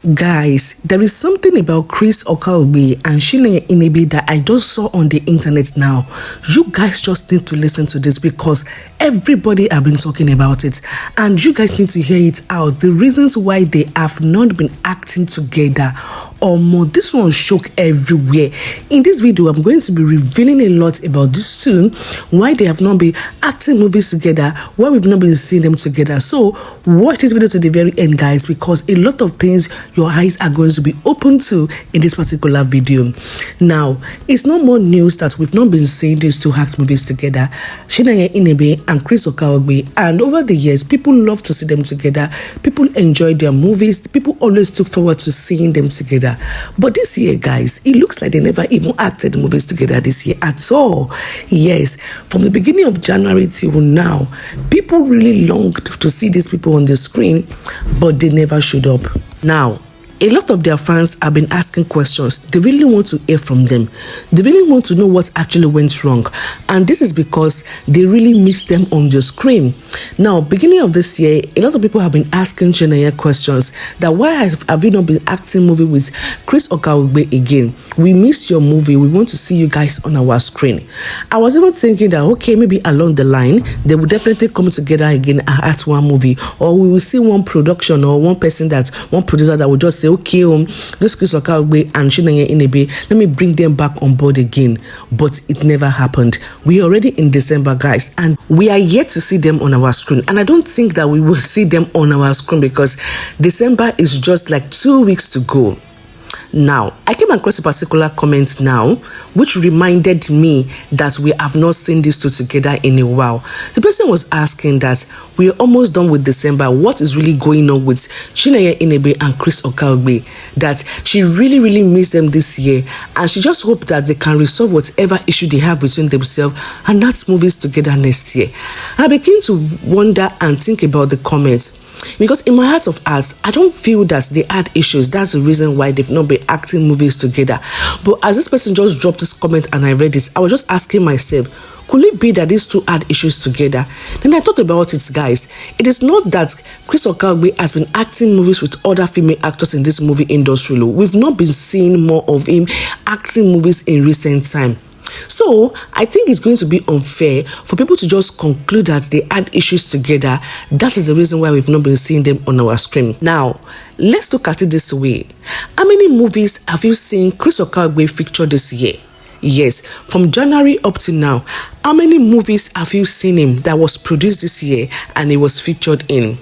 Guys, there is something about Chris Okalugbe and Chinenye Nnebe that I just saw on the internet now. You guys just need to listen to this because everybody have been talking about it and you guys need to hear it out. The reasons why they have not been acting together. More, this one shook everywhere. In this video, I'm going to be revealing a lot about this two, why they have not been acting movies together, why we've not been seeing them together. So watch this video to the very end, guys, because a lot of things your eyes are going to be open to in this particular video. Now, it's no more news that we've not been seeing these two act movies together, Chinenye Nnebe and Chris Okalugbe, and over the years, people love to see them together. People enjoy their movies. People always look forward to seeing them together. But this year, guys, it looks like they never even acted movies together this year at all. Yes, from the beginning of January till now, people really longed to see these people on the screen, but they never showed up. Now, a lot of their fans have been asking questions. They really want to hear from them. They really want to know what actually went wrong. And this is because they really missed them on the screen. Now, beginning of this year, a lot of people have been asking Chinenye questions that why have you not been acting movie with Chris Okalugbe again? We missed your movie. We want to see you guys on our screen. I was even thinking that, okay, maybe along the line, they will definitely come together again and act one movie. Or we will see one production or one producer that will just say, okay, this Chris Okalugbe and Chinenye Nnebe, let me bring them back on board again. But it never happened. We are already in December, guys, and we are yet to see them on our screen. And I don't think that we will see them on our screen because December is just like 2 weeks to go. Now, I came across a particular comment now, which reminded me that we have not seen these two together in a while. The person was asking that we are almost done with December. What is really going on with Chinenye Nnebe and Chris Okalugbe? That she really missed them this year, and she just hoped that they can resolve whatever issue they have between themselves and act movies together next year. I begin to wonder and think about the comments. Because in my heart of hearts, I don't feel that they had issues. That's the reason why they've not been acting movies together. But as this person just dropped this comment and I read it, I was just asking myself, could it be that these two had issues together? Then I thought about it, guys. It is not that Chris Okalugbe has been acting movies with other female actors in this movie industry. We've not been seeing more of him acting movies in recent time. So, I think it's going to be unfair for people to just conclude that they had issues together. That is the reason why we've not been seeing them on our screen. Now, let's look at it this way. How many movies have you seen Chris Okalugbe feature this year? Yes, from January up to now, how many movies have you seen him that was produced this year and he was featured in?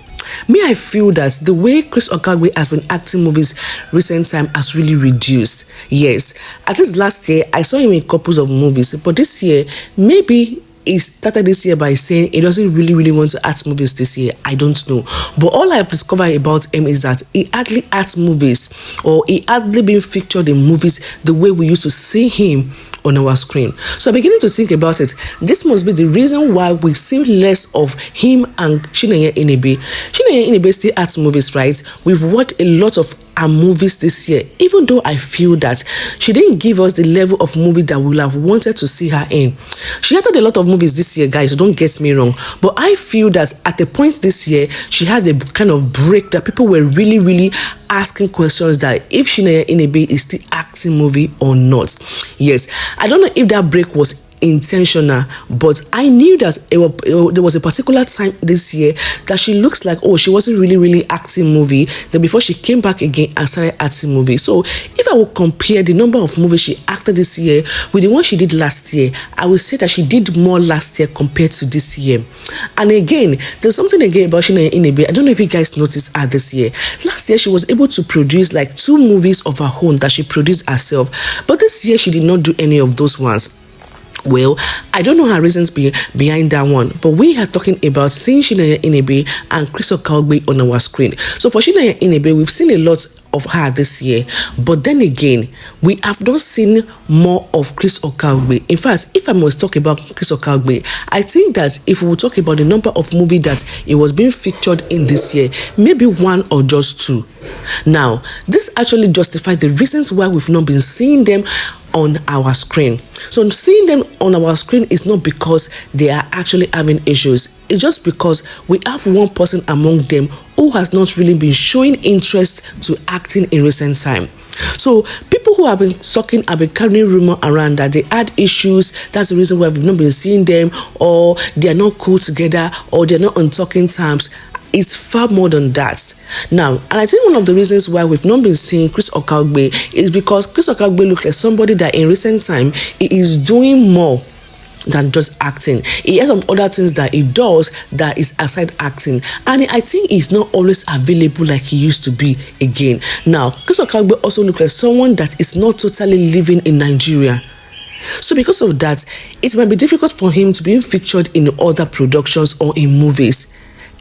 Me, I feel that the way Chris Okalugbe has been acting movies recent time has really reduced. Yes, at least last year, I saw him in couples of movies, but this year, maybe he started this year by saying he doesn't really want to act movies this year. I don't know. But all I've discovered about him is that he hardly acts movies, or he hardly been featured in movies the way we used to see him on our screen. So I'm beginning to think about it. This must be the reason why we see less of him and Chinenye Nnebe. Chinenye Nnebe still acts movies, right? We've watched a lot of her movies this year, even though I feel that she didn't give us the level of movie that we would have wanted to see her in. She acted a lot of movies this year, guys, so don't get me wrong, but I feel that at the point this year, she had a kind of break that people were really asking questions that if Chinenye Nnebe is still acting movie or not. Yes, I don't know if that break was intentional, but I knew that there was a particular time this year that she looks like, oh, she wasn't really acting movie, then before she came back again and started acting movie. So if I would compare the number of movies she acted this year with the one she did last year, I would say that she did more last year compared to this year. And again, there's something again about Chinenye Nnebe. I don't know if you guys noticed her this year. Last year she was able to produce like 2 movies of her own that she produced herself, but this year she did not do any of those ones. Well, I don't know her reasons behind that one, but we are talking about seeing Chinenye Nnebe and Chris Okalugbe on our screen. So for Chinenye Nnebe, we've seen a lot of her this year, but then again, we have not seen more of Chris Okalugbe. In fact, if I must talk about Chris Okalugbe, I think that if we will talk about the number of movies that it was being featured in this year, maybe 1 or just 2. Now, this actually justifies the reasons why we've not been seeing them on our screen. So seeing them on our screen is not because they are actually having issues. It's just because we have one person among them who has not really been showing interest to acting in recent time. So people who have been talking, have been carrying rumor around that they had issues. That's the reason why we've not been seeing them, or they are not cool together, or they're not on talking terms. It's far more than that. Now, and I think one of the reasons why we've not been seeing Chris Okaigbe is because Chris Okaigbe looks like somebody that in recent time he is doing more than just acting. He has some other things that he does that is aside acting, and I think he's not always available like he used to be again. Now, Chris Okaigbe also looks like someone that is not totally living in Nigeria. So because of that, it might be difficult for him to be featured in other productions or in movies.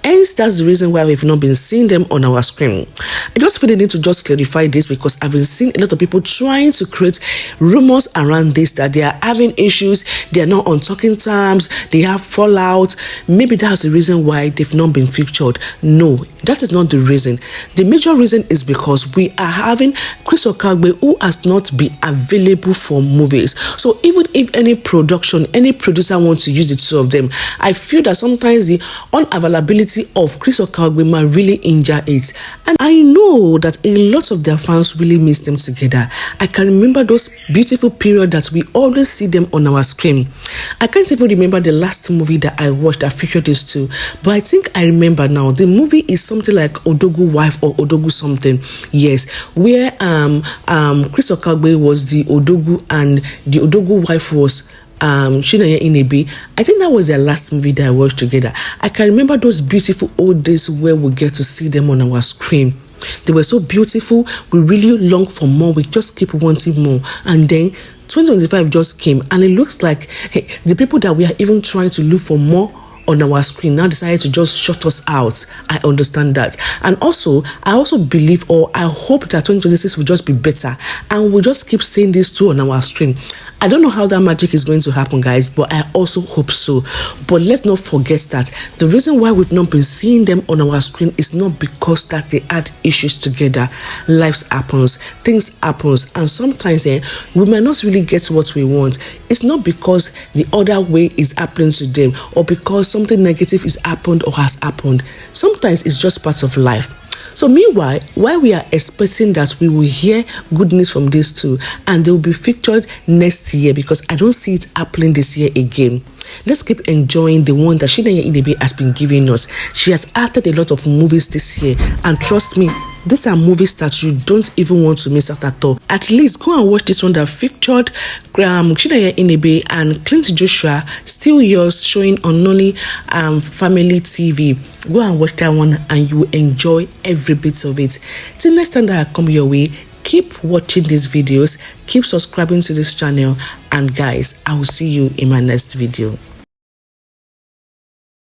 Hence, that's the reason why we've not been seeing them on our screen. I just feel the need to just clarify this, because I've been seeing a lot of people trying to create rumors around this, that they are having issues, they are not on talking terms, they have fallout. Maybe that's the reason why they've not been featured. No, that is not the reason. The major reason is because we are having Chris Okaigbe who has not been available for movies. So even if any production, any producer wants to use the two of them, I feel that sometimes the unavailability of Chris Okaigbe might really injure it. And I know that a lot of their fans really miss them together. I can remember those beautiful periods that we always see them on our screen. I can't even remember the last movie that I watched that featured these two, but I think I remember now. The movie is something like Odogu Wife or Odogu something. Yes, where Chris Okaigbe was the Odogu and the Odogu wife was Chinenye Nnebe. I think that was their last movie that I watched together. I can remember those beautiful old days where we get to see them on our screen. They were so beautiful. We really long for more. We just keep wanting more. And then 2025 just came, and it looks like the people that we are even trying to look for more on our screen now decided to just shut us out. I understand that. And also, I also believe, or I hope that 2026 will just be better, and we'll just keep seeing these two on our screen. I don't know how that magic is going to happen, guys, but I also hope so. But let's not forget that the reason why we've not been seeing them on our screen is not because that they had issues together. Life happens, things happens, and sometimes we might not really get what we want. It's not because the other way is happening to them, or because something negative is happened or has happened. Sometimes it's just part of life. So meanwhile, while we are expecting that we will hear good news from these two and they will be featured next year, because I don't see it happening this year again, let's keep enjoying the one that Chinenye Nnebe has been giving us. She has acted a lot of movies this year, and trust me, these are movies that you don't even want to miss out at all. At least go and watch this one that featured Chinenye Nnebe and Clint Joshua, Still Yours, showing on Nolly Family TV. Go and watch that one and you will enjoy every bit of it. Till next time that I come your way, keep watching these videos, keep subscribing to this channel, and guys, I will see you in my next video.